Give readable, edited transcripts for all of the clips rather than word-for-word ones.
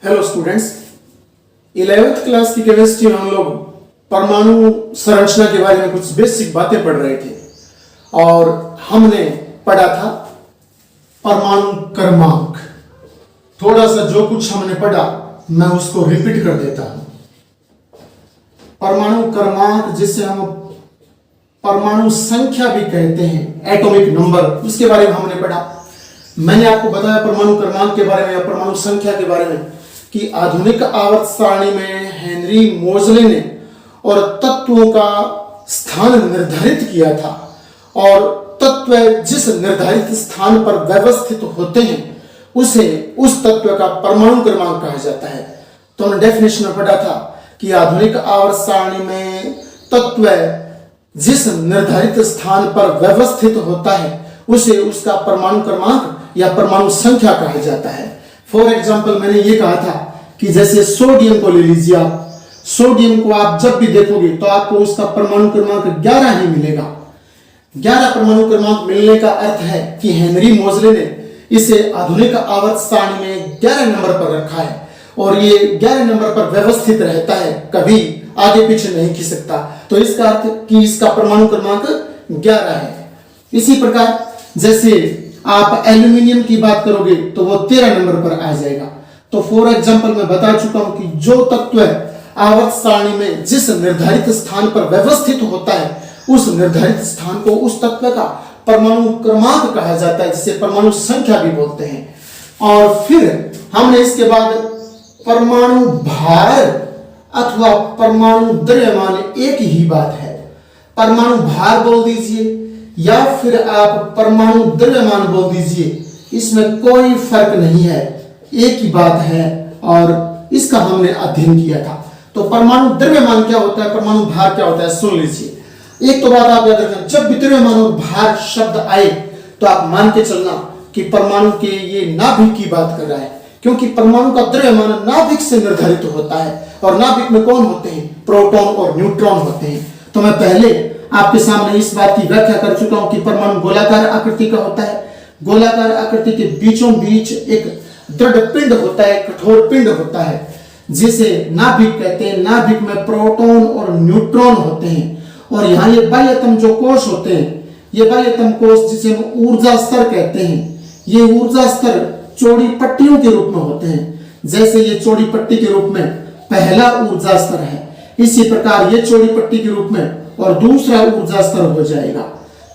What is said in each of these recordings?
Hello students, 11th class की chemistry में हम लोग परमाणु संरचना के बारे में कुछ बेसिक बातें पढ़ रहे थे और हमने पढ़ा था परमाणु क्रमांक। थोड़ा सा जो कुछ हमने पढ़ा मैं उसको रिपीट कर देता हूं। परमाणु क्रमांक जिसे हम परमाणु संख्या भी कहते हैं, एटॉमिक नंबर, उसके बारे में हमने पढ़ा। मैंने आपको बताया परमाणु क्रमांक के बारे में या परमाणु संख्या के बारे में कि आधुनिक आवर्त सारणी में हेनरी मोजले ने और तत्वों का स्थान निर्धारित किया था और तत्व जिस निर्धारित स्थान पर व्यवस्थित होते हैं उसे उस तत्व का परमाणु क्रमांक कहा जाता है। तो हमने डेफिनेशन में पढ़ा था कि आधुनिक आवर्त सारणी में तत्व जिस निर्धारित स्थान पर व्यवस्थित होता है उसे उसका परमाणु क्रमांक या परमाणु संख्या कहा जाता है। फॉर एग्जाम्पल मैंने ये कहा था कि जैसे सोडियम को ले लीजिए आप, सोडियम को आप जब भी देखोगे तो आपको उसका परमाणु क्रमांक 11 ही मिलेगा। 11 परमाणु क्रमांक मिलने का अर्थ है कि हेनरी मोजले ने इसे आधुनिक आवर्त सारणी में 11 नंबर पर रखा है और ये 11 नंबर पर व्यवस्थित रहता है, कभी आगे पीछे नहीं खिसकता। तो इसका अर्थ कि इसका परमाणु क्रमांक 11 है। इसी प्रकार जैसे आप एल्यूमिनियम की बात करोगे तो वो 13 नंबर पर आ जाएगा। तो फॉर एग्जांपल मैं बता चुका हूं कि जो तत्व आवर्त सारणी में जिस निर्धारित स्थान पर व्यवस्थित होता है उस निर्धारित स्थान को उस तत्व का परमाणु क्रमांक कहा जाता है, जिसे परमाणु संख्या भी बोलते हैं। और फिर हमने इसके बाद परमाणु भार अथवा परमाणु द्रव्यमान एक ही बात है। परमाणु भार बोल दीजिए या फिर आप परमाणु द्रव्यमान बोल दीजिए, इसमें कोई फर्क नहीं है, एक ही बात है और इसका हमने अध्ययन किया था। तो परमाणु द्रव्यमान क्या होता है, परमाणु भार क्या होता है, सुन लीजिए। एक तो बात आप याद रखना, जब भी द्रव्यमान और भार शब्द आए तो आप मान के चलना कि परमाणु के ये नाभिक की बात कर रहा है, क्योंकि परमाणु का द्रव्यमान नाभिक से निर्धारित होता है और नाभिक में कौन होते हैं, प्रोटॉन और न्यूट्रॉन होते हैं। तो मैं पहले आपके सामने इस बात की व्याख्या कर चुका हूं कि परमाणु गोलाकार आकृति का होता है। गोलाकार आकृति के बीचों बीच एक दृढ़ पिंड होता है, कठोर पिंड होता है, जिसे नाभिक कहते हैं। नाभिक में प्रोटॉन और न्यूट्रॉन होते हैं और यहाँ ये बाह्यतम जो कोश होते हैं, ये बाह्यतम कोश जिसे हम ऊर्जा स्तर कहते हैं, ये ऊर्जा स्तर चौड़ी पट्टियों के रूप में होते हैं। जैसे ये चौड़ी पट्टी के रूप में पहला ऊर्जा स्तर है, इसी प्रकार ये चौड़ी पट्टी के रूप में और दूसरा ऊर्जा स्तर हो जाएगा।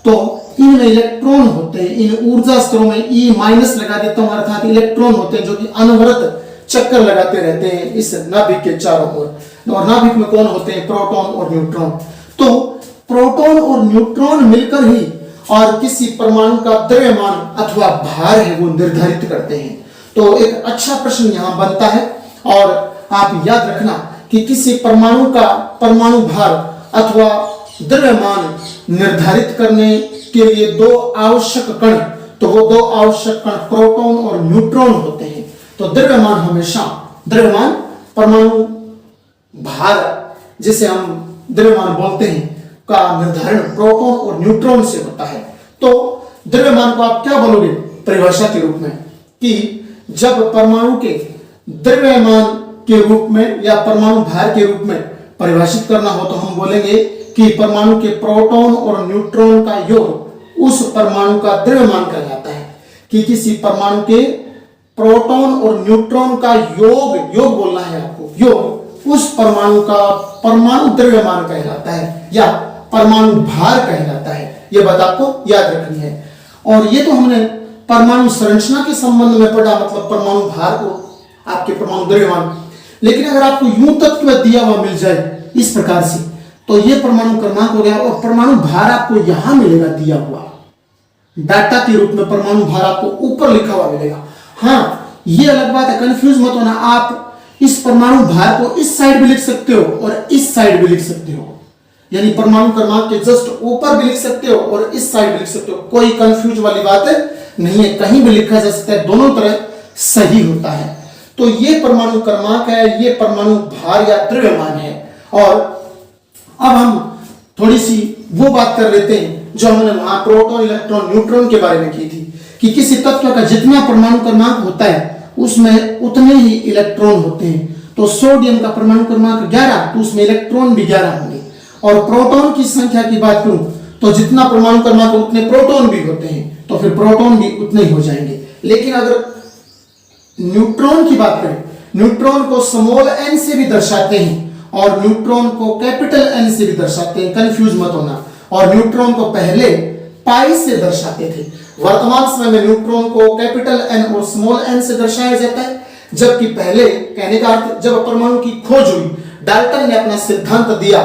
तो इनमें इलेक्ट्रॉन होते हैं, इन ऊर्जा स्तरों में ई माइनस लगा देता हूं, अर्थात इलेक्ट्रॉन होते हैं जो कि अनवरत चक्कर लगाते रहते हैं इस नाभिक के चारों ओर। और नाभिक में कौन होते हैं, प्रोटॉन और न्यूट्रॉन। तो प्रोटॉन और न्यूट्रॉन मिलकर ही और किसी परमाणु का द्रव्यमान अथवा भार है वो निर्धारित करते हैं। तो एक अच्छा प्रश्न यहां बनता है और आप याद रखना कि किसी परमाणु का परमाणु भार अथवा द्रव्यमान निर्धारित करने के लिए दो आवश्यक कण, तो वो दो आवश्यक कण प्रोटॉन और न्यूट्रॉन होते हैं। तो द्रव्यमान हमेशा, द्रव्यमान परमाणु भार जिसे हम द्रव्यमान बोलते हैं का निर्धारण प्रोटॉन और न्यूट्रॉन से होता है। तो द्रव्यमान को आप क्या बोलोगे परिभाषा के रूप में, कि जब परमाणु के द्रव्यमान के रूप में या परमाणु भार के रूप में परिभाषित करना हो तो हम बोलेंगे कि परमाणु के प्रोटॉन और न्यूट्रॉन का योग उस परमाणु का द्रव्यमान कहलाता है। कि किसी परमाणु के प्रोटॉन और न्यूट्रॉन का योग बोलना है आपको, योग उस परमाणु का परमाणु द्रव्यमान कहलाता है या परमाणु भार कहलाता है। यह बात आपको याद रखनी है। और ये तो हमने परमाणु संरचना के संबंध में पढ़ा, मतलब परमाणु भार को, आपके परमाणु द्रव्यमान। लेकिन अगर आपको यूं तत्व दिया हुआ मिल जाए इस प्रकार से तो ये परमाणु क्रमांक हो गया और परमाणु भार आपको यहां मिलेगा दिया हुआ डाटा के रूप में, परमाणु भार आपको ऊपर लिखा हुआ मिलेगा। हाँ, ये अलग बात है, कंफ्यूज मत होना। आप इस परमाणु भार को इस साइड भी लिख सकते हो और इस साइड भी लिख सकते हो, यानी परमाणु क्रमांक के जस्ट ऊपर भी लिख सकते हो और इस साइड भी लिख सकते हो। कोई कंफ्यूज वाली बात नहीं है, कहीं भी लिखा जा सकता है, दोनों तरह सही होता है। तो ये परमाणु क्रमांक है, ये परमाणु भार या द्रव्यमान है। और अब हम थोड़ी सी वो बात कर लेते हैं जो हमने वहां प्रोटॉन, इलेक्ट्रॉन, न्यूट्रॉन के बारे में की थी, कि किसी तत्व का जितना परमाणु क्रमांक होता है उसमें उतने ही इलेक्ट्रॉन होते हैं। तो सोडियम का परमाणु क्रमांक 11, तो उसमें इलेक्ट्रॉन भी 11 होंगे। और प्रोटॉन की संख्या की बात करूं तो जितना परमाणु क्रमांक उतने प्रोटॉन भी होते हैं, तो फिर प्रोटॉन भी उतने ही हो जाएंगे। लेकिन अगर न्यूट्रॉन की बात करें, न्यूट्रॉन को स्मॉल n से भी दर्शाते हैं और न्यूट्रॉन को कैपिटल N से भी दर्शाते हैं, कंफ्यूज मत होना। और न्यूट्रॉन को पहले पाई से दर्शाते थे, वर्तमान समय में न्यूट्रॉन को कैपिटल N और स्मॉल n से दर्शाया जाता है। जबकि पहले, कहने का अर्थ, जब परमाणु की खोज हुई, डाल्टन ने अपना सिद्धांत दिया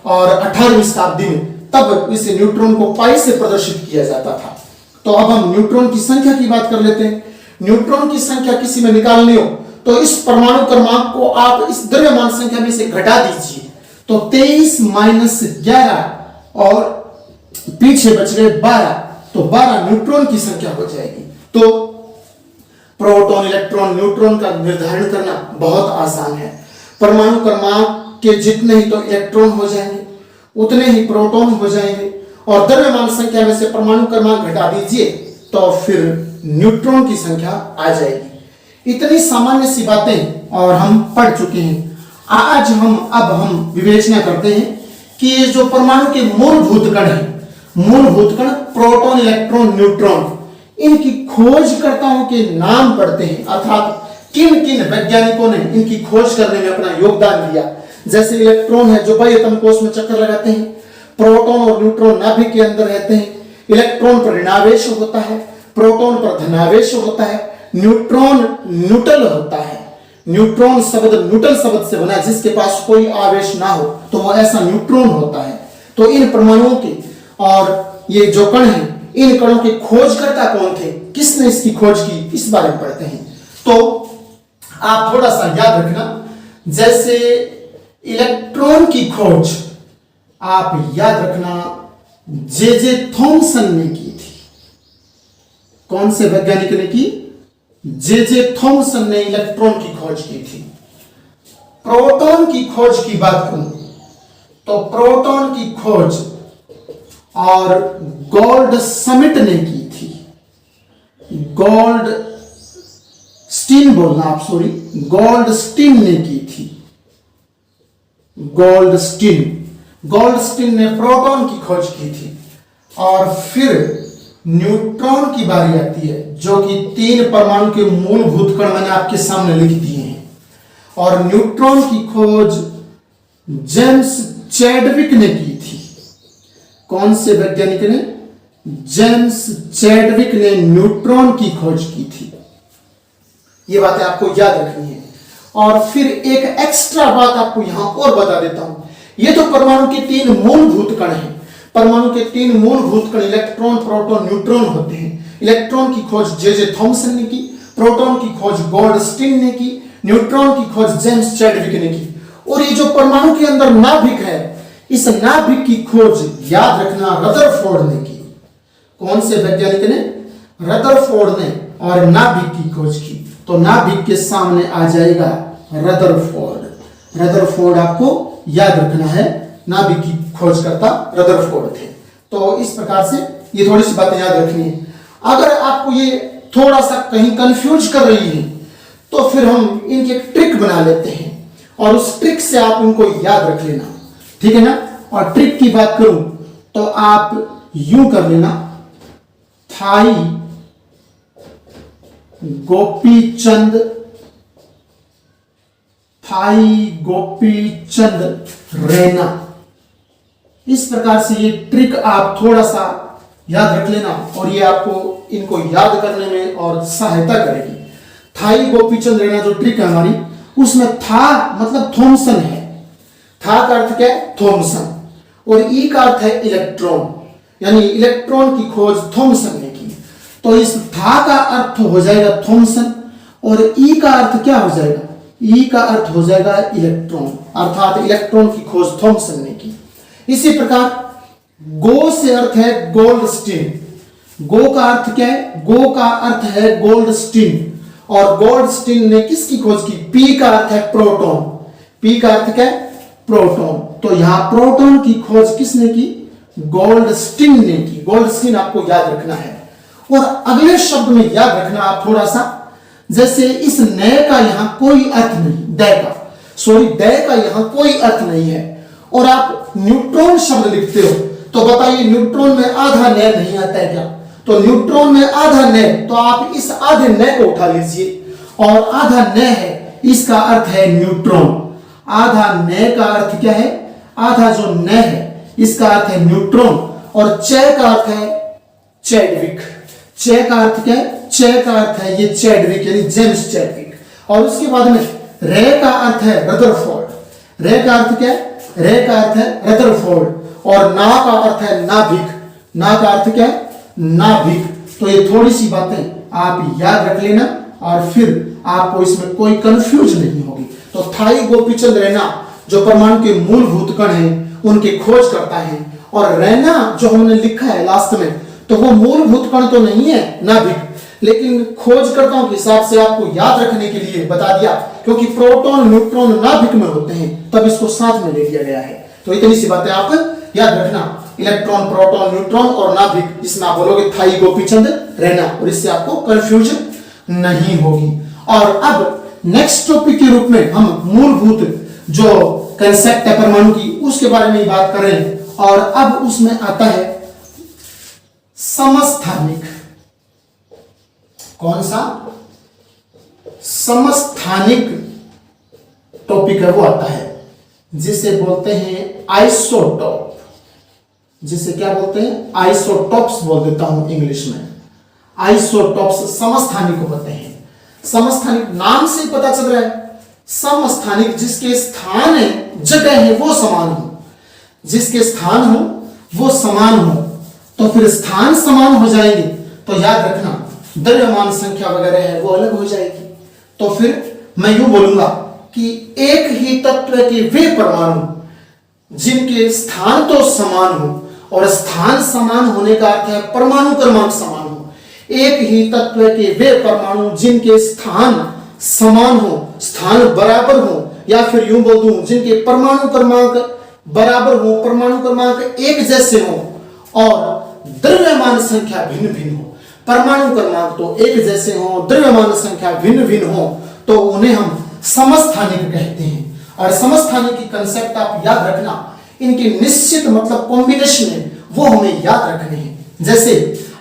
और 18वीं शताब्दी में, तब इसे न्यूट्रॉन को पाई से प्रदर्शित किया जाता था। तो अब हम न्यूट्रॉन की संख्या की बात कर लेते हैं। न्यूट्रॉन की संख्या किसी में निकालनी हो तो इस परमाणु क्रमांक को आप इस द्रव्यमान संख्या में से घटा दीजिए, तो 23 माइनस 11 और पीछे बच गए 12, तो 12 न्यूट्रॉन की संख्या हो जाएगी। तो प्रोटॉन, इलेक्ट्रॉन, न्यूट्रॉन का निर्धारण करना बहुत आसान है। परमाणु क्रमांक के जितने ही तो इलेक्ट्रॉन हो जाएंगे, उतने ही प्रोटॉन हो जाएंगे, और द्रव्यमान संख्या में से परमाणु क्रमांक घटा दीजिए तो फिर न्यूट्रॉन की संख्या आ जाएगी। इतनी सामान्य सी बातें और हम पढ़ चुके हैं। अब हम विवेचना करते हैं कि ये जो परमाणु के मूलभूत कण हैं, मूलभूत कण प्रोटॉन, इलेक्ट्रॉन, न्यूट्रॉन, इनकी खोजकर्ताओं के नाम पढ़ते हैं, अर्थात किन किन वैज्ञानिकों ने इनकी खोज करने में अपना योगदान दिया। जैसे इलेक्ट्रॉन है जो बाह्यतम कोश में चक्कर लगाते हैं, प्रोटॉन और न्यूट्रॉन नाभिक के अंदर रहते हैं, इलेक्ट्रॉन पर ऋणावेश होता है, प्रोटॉन पर धनावेश होता है, न्यूट्रॉन न्यूट्रल होता है। न्यूट्रॉन शब्द न्यूट्रल शब्द से बना है, जिसके पास कोई आवेश ना हो तो वो ऐसा न्यूट्रॉन होता है। तो इन परमाणुओं के और ये जो कण हैं, इन कणों के खोजकर्ता कौन थे, किसने इसकी खोज की, इस बारे में पढ़ते हैं। तो आप थोड़ा सा याद रखना, जैसे इलेक्ट्रॉन की खोज आप याद रखना जे थॉमसन ने की थी। कौन से वैज्ञानिक ने की? जे थॉमसन ने इलेक्ट्रॉन की खोज की थी। प्रोटॉन की खोज की बात करूं तो प्रोटॉन की खोज और गोल्ड समिट ने की थी। गोल्ड स्टीन बोलना आप, सॉरी, गोल्ड स्टीन ने की थी। गोल्ड स्टीन ने प्रोटॉन की खोज की थी। और फिर न्यूट्रॉन की बारी आती है, जो कि 3 परमाणु के मूलभूत कण मैंने आपके सामने लिख दिए हैं। और न्यूट्रॉन की खोज जेम्स चैडविक ने की थी। कौन से वैज्ञानिक ने? जेम्स चैडविक ने न्यूट्रॉन की खोज की थी। ये बातें आपको याद रखनी है। और फिर एक एक्स्ट्रा बात आपको यहां और बता देता हूं। ये तो परमाणु के 3 मूलभूत कण हैं। परमाणु के 3 मूलभूत कण इलेक्ट्रॉन, प्रोटॉन, न्यूट्रॉन होते हैं। इलेक्ट्रॉन की खोज जे थॉमसन ने की, प्रोटॉन की खोज गोल्डस्टीन ने की, न्यूट्रॉन की खोज जेम्स चैडविक ने की। और ये जो परमाणु के अंदर नाभिक है, इस नाभिक की खोज याद रखना रदरफोर्ड ने की। कौन से वैज्ञानिक ने? रदरफोर्ड ने। और नाभिक की खोज की, तो नाभिक के सामने आ जाएगा रदरफोर्ड। रदरफोर्ड आपको याद रखना है, नाभिक की खोजकर्ता रदरफोर्ड थे। तो इस प्रकार से ये थोड़ी सी बातें याद रखनी है। अगर आपको ये थोड़ा सा कहीं कंफ्यूज कर रही है तो फिर हम इनकी एक ट्रिक बना लेते हैं और उस ट्रिक से आप इनको याद रख लेना, ठीक है ना। और ट्रिक की बात करूं तो आप यूं कर लेना, थाई गोपीचंद रैना। इस प्रकार से ये ट्रिक आप थोड़ा सा याद रख लेना और ये आपको इनको याद करने में और सहायता करेगी। थाई गोपीचंद रैना जो ट्रिक है हमारी, उसमें था मतलब थॉमसन है। था का अर्थ क्या है? थॉमसन। और ई का अर्थ है इलेक्ट्रॉन, यानी इलेक्ट्रॉन की खोज थॉमसन ने की। तो इस था का अर्थ हो जाएगा थॉमसन और ई का अर्थ क्या हो जाएगा? ई का अर्थ हो जाएगा इलेक्ट्रॉन, अर्थात इलेक्ट्रॉन की खोज थॉमसन ने की। इसी प्रकार गो से अर्थ है गोल्डस्टीन। गो का अर्थ क्या है? गो का अर्थ है गोल्डस्टीन। और गोल्डस्टीन ने किसकी खोज की? पी का अर्थ है प्रोटॉन। पी का अर्थ क्या है? प्रोटॉन। तो यहां प्रोटॉन की खोज किसने की? गोल्डस्टीन ने की। गोल्डस्टीन आपको याद रखना है। और अगले शब्द में याद रखना आप थोड़ा सा, जैसे इस नए का यहां कोई अर्थ नहीं, दय का यहां कोई अर्थ नहीं है, और आप न्यूट्रॉन शब्द लिखते हो, तो बताइए न्यूट्रॉन में आधा नय नहीं आता है क्या? तो न्यूट्रॉन में आधा नय, तो आप इस आधे नय को उठा लीजिए, और आधा नय है, इसका अर्थ है न्यूट्रॉन। आधा नय का अर्थ क्या है? आधा जो नय है इसका अर्थ है न्यूट्रॉन, और चय का अर्थ है चैडविक। चय का अर्थ क्या है? चय का अर्थ है ये चैडविक, यानी जेम्स चैडविक। और उसके बाद में रे का अर्थ है रदरफोर्ड। रे का अर्थ क्या है? रे का अर्थ है रदरफोर्ड। और ना का अर्थ है नाभिक। ना का अर्थ क्या है? नाभिक। तो ये थोड़ी सी बातें आप याद रख लेना, और फिर आपको इसमें कोई कंफ्यूज नहीं होगी। तो थाई गोपीचंद रैना जो परमाणु के मूलभूत कण हैं उनकी खोज करता है, और रैना जो हमने लिखा है लास्ट में, तो वो मूलभूत कण तो नहीं है नाभिक, लेकिन खोजकर्ताओं के हिसाब से आपको याद रखने के लिए बता दिया, क्योंकि प्रोटॉन न्यूट्रॉन नाभिक में होते हैं, तब इसको साथ में ले लिया गया है। तो इतनी सी बातें आप याद रखना, इलेक्ट्रॉन, प्रोटॉन, न्यूट्रॉन और नाभिक, इसमें आप बोलोगे थाई गोपीचंद रैना, और इससे आपको कंफ्यूजन नहीं होगी। और अब नेक्स्ट टॉपिक के रूप में हम मूलभूत जो कंसेप्ट है परमाणु की, उसके बारे में बात करें, और अब उसमें आता है समस्थानिक। कौन सा? समस्थानिक टॉपिक है वो आता है, जिसे बोलते हैं आइसोटॉप। जिसे क्या बोलते हैं? आइसोटॉप्स बोल देता हूं इंग्लिश में। आइसोटॉप्स समस्थानिक होते हैं। समस्थानिक नाम से पता चल रहा है, समस्थानिक जिसके स्थान है, जगह है, वो समान हो। जिसके स्थान हो वो समान हो, तो फिर स्थान समान हो जाएंगे, तो याद रखना द्रव्यमान संख्या वगैरह है वो अलग हो जाएगी। तो फिर मैं यूं बोलूंगा कि एक ही तत्व के वे परमाणु जिनके स्थान तो समान हो, और स्थान समान होने का अर्थ है परमाणु क्रमांक समान हो। एक ही तत्व के वे परमाणु जिनके स्थान समान हो, स्थान बराबर हो, या फिर यूं बोल दूं जिनके परमाणु क्रमांक बराबर हो, परमाणु क्रमांक एक जैसे हो, और द्रव्यमान संख्या भिन्न भिन्न हो। परमाणु क्रमांक तो एक जैसे हो, द्रव्यमान संख्या भिन्न भिन्न हो, तो उन्हें हम समस्थानिक कहते हैं। और समस्थानिक की कंसेप्ट आप याद रखना, इनके निश्चित मतलब कॉम्बिनेशन है वो हमें याद रखने हैं। जैसे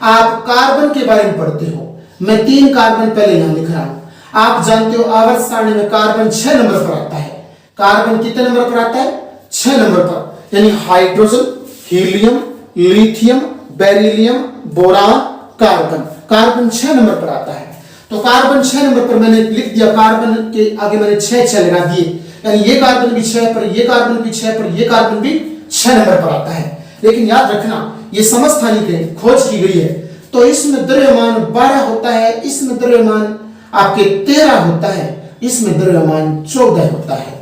आप कार्बन के बारे में पढ़ते हो, मैं 3 कार्बन पहले यहां लिख रहा हूं। आप जानते हो आवर्त सारणी में कार्बन 6 नंबर पर आता है। कार्बन कितने नंबर पर आता है? 6 नंबर पर, यानी hydrogen, helium, lithium, beryllium, boron, carbon. Carbon 6 number पर आता है। तो कार्बन 6 नंबर पर मैंने लिख दिया, कार्बन के आगे मैंने 6 लगा दिए, यानी ये कार्बन भी 6 पर, ये कार्बन भी 6 पर, ये कार्बन भी 6 नंबर पर आता है। लेकिन याद रखना ये समस्थानिक है, खोज की गई है, तो इसमें द्रव्यमान 12 होता है, इसमें द्रव्यमान आपके 13 होता है, इसमें द्रव्यमान 14 होता है।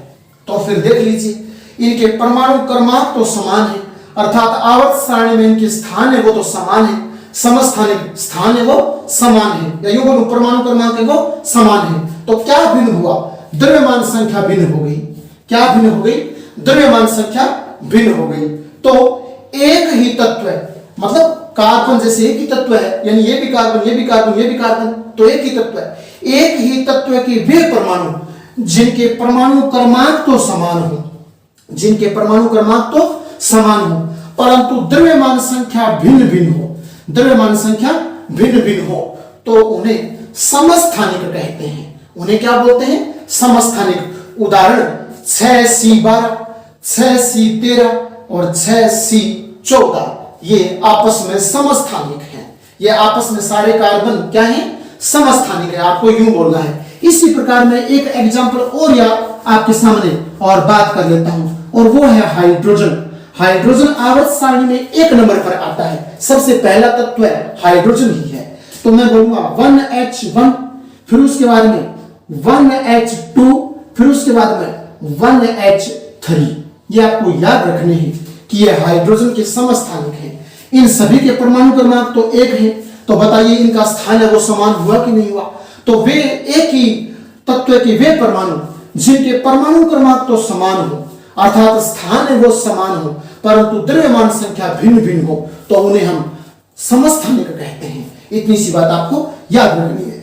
तो फिर देख लीजिए इनके परमाणु क्रमांक तो समान है, अर्थात आवर्त सारणी में इनके स्थान है वो तो समान है, समस्थानिक स्थान है वो समान है, या यूं बोलूं परमाणु क्रमांक है वो समान है। तो क्या भिन्न हुआ? द्रव्यमान संख्या भिन्न हो गई। क्या भिन्न हो गई? द्रव्यमान संख्या भिन्न हो गई। तो एक ही तत्व है, मतलब कार्बन जैसे एक ही तत्व है, यानी ये भी कार्बन, ये भी कार्बन, ये भी कार्बन, तो एक ही तत्व है। एक ही तत्व के वे परमाणु जिनके परमाणु क्रमांक तो समान हो, जिनके परमाणु क्रमांक तो समान हो, परंतु द्रव्यमान संख्या भिन्न भिन्न हो, द्रव्यमान संख्या भिन्न भिन्न हो, तो उन्हें समस्थानिक कहते हैं। उन्हें क्या बोलते हैं? समस्थानिक। उदाहरण 6C12, 6C13 और 6C14, ये आपस में समस्थानिक हैं। ये आपस में सारे कार्बन क्या हैं? समस्थानिक है। आपको यूं बोलना है। इसी प्रकार मैं एक एग्जांपल और या आपके सामने और बात कर लेता हूं, और वो है हाइड्रोजन। हाइड्रोजन आवर्त सारणी में 1 नंबर पर आता है। सबसे पहला तत्व है हाइड्रोजन ही है। तो मैं बोलूंगा 1H1, फिर उसके बाद में 1H2, फिर उसके बाद में 1H3। ये आपको याद रखने हैं कि ये हाइड्रोजन के समस्थानिक हैं। इन सभी के परमाणु क्रमांक तो एक है, तो बताइए इनका स्थान है वो समान हुआ कि नहीं हुआ? तो वे एक ही तत्व के वे परमाणु जिनके परमाणु क्रमांक तो समान हो, अर्थात स्थान है वो समान हो, परंतु द्रव्यमान संख्या भिन्न भिन्न हो, तो उन्हें हम समस्थानिक कहते हैं। इतनी सी बात आपको याद रखनी है।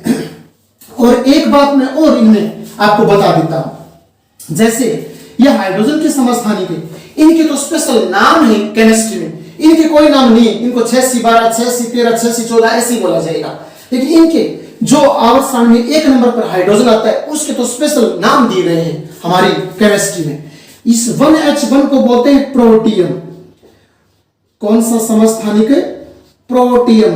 और एक बात मैं और इनमें आपको बता देता हूं, जैसे ये हाइड्रोजन के समस्थानिक है, इनके तो स्पेशल नाम है केमिस्ट्री में, इनके कोई नाम नहीं है, इनको 6C12 6C13 6C14 ऐसे ही बोला जाएगा। लेकिन इनके जो आवर्त सारणी में 1 नंबर पर हाइड्रोजन आता है उसके तो स्पेशल नाम दिए गए हैं हमारी केमिस्ट्री में। इस 1H1 को बोलते हैं प्रोटियम। कौन सा समस्थानिक है? प्रोटियम।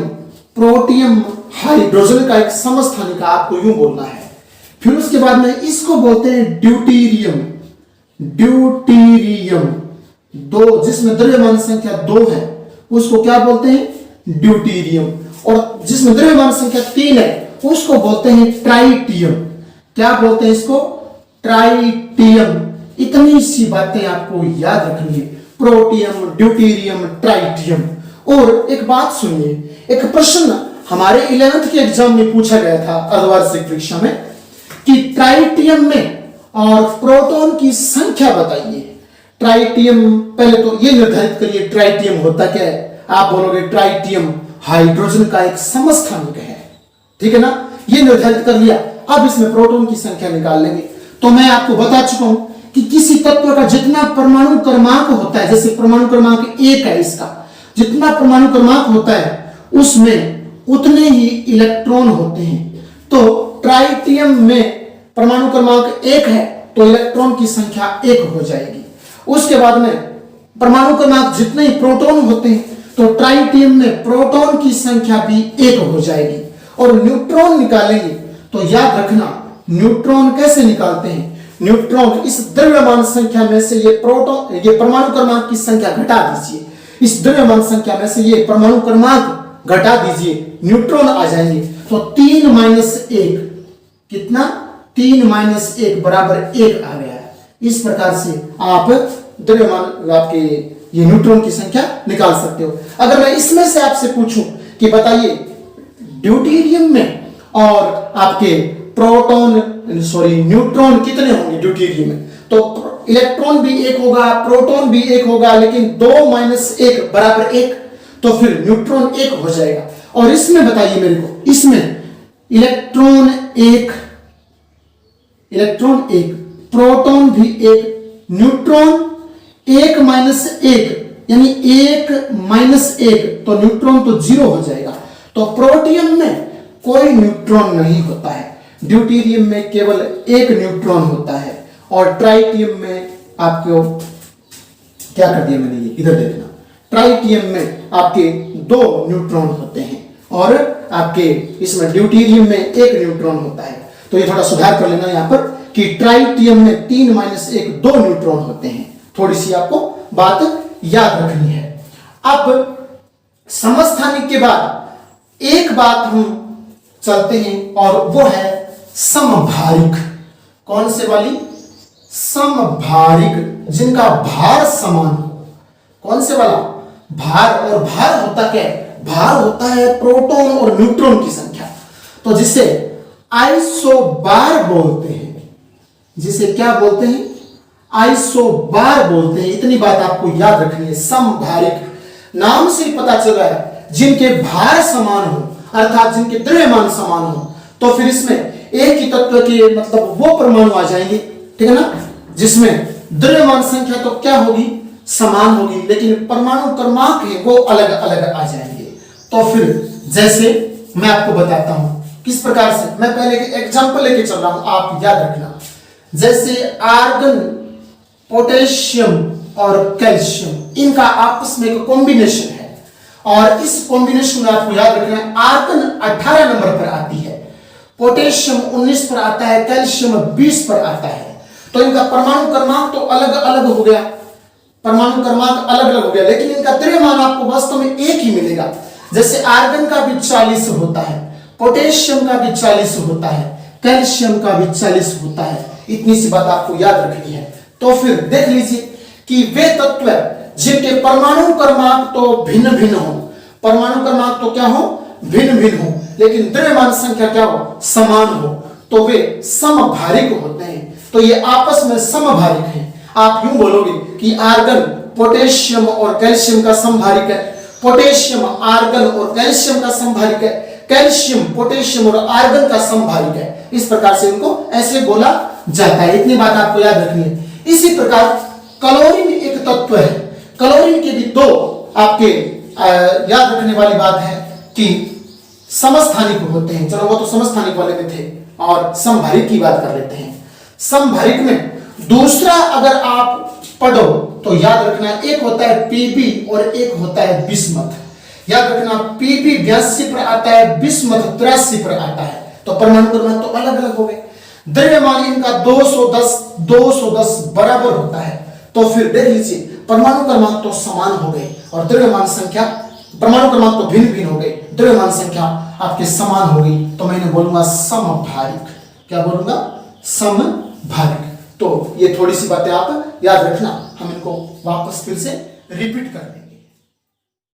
प्रोटियम हाइड्रोजन का एक समस्थानिक, आपको यूं बोलना है। फिर उसके बाद में इसको बोलते हैं ड्यूटीरियम। ड्यूटीरियम 2, जिसमें द्रव्यमान संख्या 2 है उसको क्या बोलते हैं? ड्यूटीरियम। और जिसमें द्रव्यमान संख्या 3 है उसको बोलते हैं ट्राइटियम। क्या बोलते हैं इसको? ट्राइटियम। इतनी सी बातें आपको याद रखनी है, प्रोटियम, ड्यूटीरियम, ट्राइटियम। और एक बात सुनिए, एक प्रश्न हमारे 11th के एग्जाम में पूछा गया था अर्धवार्षिक परीक्षा में कि ट्राइटियम में और प्रोटॉन की संख्या बताइए। ट्राइटियम, पहले तो ये निर्धारित करिए ट्राइटियम होता क्या है। आप बोलोगे ट्राइटियम हाइड्रोजन का एक समस्थानिक है, ठीक है ना, ये निर्धारित कर लिया। अब इसमें प्रोटॉन की संख्या निकाल लेंगे। तो मैं आपको बता चुका हूं कि किसी तत्व का जितना परमाणु क्रमांक होता है, जैसे परमाणु क्रमांक 1 है, इसका जितना परमाणु क्रमांक होता है उसमें उतने ही इलेक्ट्रॉन होते हैं। तो ट्राइटियम में परमाणु क्रमांक 1 है तो इलेक्ट्रॉन की संख्या 1 हो जाएगी। उसके बाद में परमाणु क्रमांक जितने ही प्रोटॉन होते हैं तो ट्राइटियम में प्रोटॉन की संख्या भी 1 हो जाएगी। और न्यूट्रॉन निकालेंगे तो याद रखना, न्यूट्रॉन कैसे निकालते हैं? न्यूट्रॉन इस द्रव्यमान संख्या में से ये प्रोटॉन, ये परमाणु क्रमांक की संख्या घटा दीजिए, इस द्रव्यमान संख्या में से ये परमाणु क्रमांक घटा दीजिए, न्यूट्रॉन आ जाएंगे। तो 3 - 1 कितना? 3 - 1 बराबर 1 आ गया है। इस प्रकार से आप द्रव्यमान आपके ये न्यूट्रॉन की संख्या निकाल सकते हो। अगर मैं इसमें से आपसे पूछूं कि बताइए ड्यूटीरियम में और आपके न्यूट्रॉन कितने होंगे ड्यूटीरियम में, तो इलेक्ट्रॉन भी 1 होगा, प्रोटॉन भी 1 होगा, लेकिन 2 - 1 बराबर 1, तो फिर न्यूट्रॉन 1 हो जाएगा। और इसमें बताइए मेरे को, इसमें इलेक्ट्रॉन 1, प्रोटॉन भी 1, न्यूट्रॉन 1 - 1 यानी 1 - 1, तो न्यूट्रॉन तो 0 हो जाएगा। तो प्रोटियम में कोई न्यूट्रॉन नहीं होता है, ड्यूटीरियम में केवल 1 न्यूट्रॉन होता है। और ट्राइटियम में आपको क्या कर दिया मैंने, ये इधर देखना, ट्राइटियम में आपके 2 न्यूट्रॉन होते हैं और आपके इसमें ड्यूटीरियम में 1 न्यूट्रॉन होता है। तो ये थोड़ा सुधार कर लेना यहां पर कि ट्राइटियम में 3 - 1 2 न्यूट्रॉन होते हैं। थोड़ी सी आपको बात याद रखनी है। अब समस्थानिक के बाद एक बात हम चलते हैं और वो है समभारिक। कौन से वाली? समभारिक, जिनका भार समान हो। कौन से वाला? भार। और भार होता क्या है? भार होता है प्रोटॉन और न्यूट्रॉन की संख्या। तो जिसे आइसोबार बोलते हैं, जिसे क्या बोलते हैं? आइसोबार बोलते हैं। इतनी बात आपको याद रखनी है। समभारिक नाम से पता चल रहा है जिनके भार समान हो, अर्थात जिनके द्रव्यमान समान हो, तो फिर इसमें एक ही तत्व के मतलब वो परमाणु आ जाएंगे, ठीक है ना, जिसमें द्रव्यमान संख्या तो क्या होगी? समान होगी, लेकिन परमाणु क्रमांक है वो अलग अलग आ जाएंगे। तो फिर जैसे मैं आपको बताता हूं किस प्रकार से, मैं पहले एग्जांपल लेके चल रहा हूं, आप याद रखना। जैसे आर्गन, पोटेशियम और कैल्शियम, इनका आपस में एक कॉम्बिनेशन है और इस कॉम्बिनेशन में आपको याद रखना है आर्गन 18 नंबर पर आती है, पोटेशियम 19 पर आता है, कैल्शियम 20 पर आता है। तो इनका परमाणु क्रमांक तो अलग अलग हो गया, परमाणु क्रमांक अलग अलग हो गया, लेकिन इनका द्रव्यमान आपको वास्तव में एक ही मिलेगा। जैसे आर्गन का भी 40 होता है, पोटेशियम का भी 40 होता है, कैल्शियम का भी 40 होता है। इतनी सी बात आपको याद रखनी है। तो फिर देख लीजिए कि वे तत्व जिनके परमाणु क्रमांक तो भिन्न भिन्न हो, परमाणु क्रमांक तो क्या हो? भिन्न भिन्न हो, लेकिन द्रव्यमान संख्या क्या हो? समान हो, तो वे समभारिक होते हैं। तो ये आपस में समभारिक हैं। आप यूं बोलोगे कि आर्गन पोटेशियम और कैल्शियम का समभारिक है, पोटेशियम आर्गन और कैल्शियम का समभारिक है, कैल्शियम, पोटेशियम और आर्गन का समभारिक है। इस प्रकार से इनको ऐसे बोला जाता है। इतनी बात आपको याद रखनी है। इसी प्रकार क्लोरीन एक तत्व है। क्लोरीन के भी दो आपके याद रखने वाली बात है कि समस्थानिक होते हैं। चलो वो तो समस्थानिक वाले में थे, और समभारिक की बात कर लेते हैं। समभारिक में दूसरा अगर आप पढ़ो तो याद रखना, एक होता है पीबी और एक होता है बिस्मथ। याद रखना, पीबी 82 पर आता है, बिस्मथ 83 पर आता है। तो परमाणु क्रमांक तो अलग अलग हो गए। द्रव्यमान इनका 210 बराबर होता है। तो फिर देख लीजिए, परमाणु क्रमांक तो समान हो गए और द्रव्यमान संख्या, परमाणु क्रमांक तो भिन्न भिन्न हो गए, द्रव्यमान संख्या आपके समान हो गई। तो मैंने बोलूंगा समभारिक। क्या बोलूंगा? समभारिक। तो ये थोड़ी सी बातें आप याद रखना, हम इनको वापस फिर से रिपीट करें।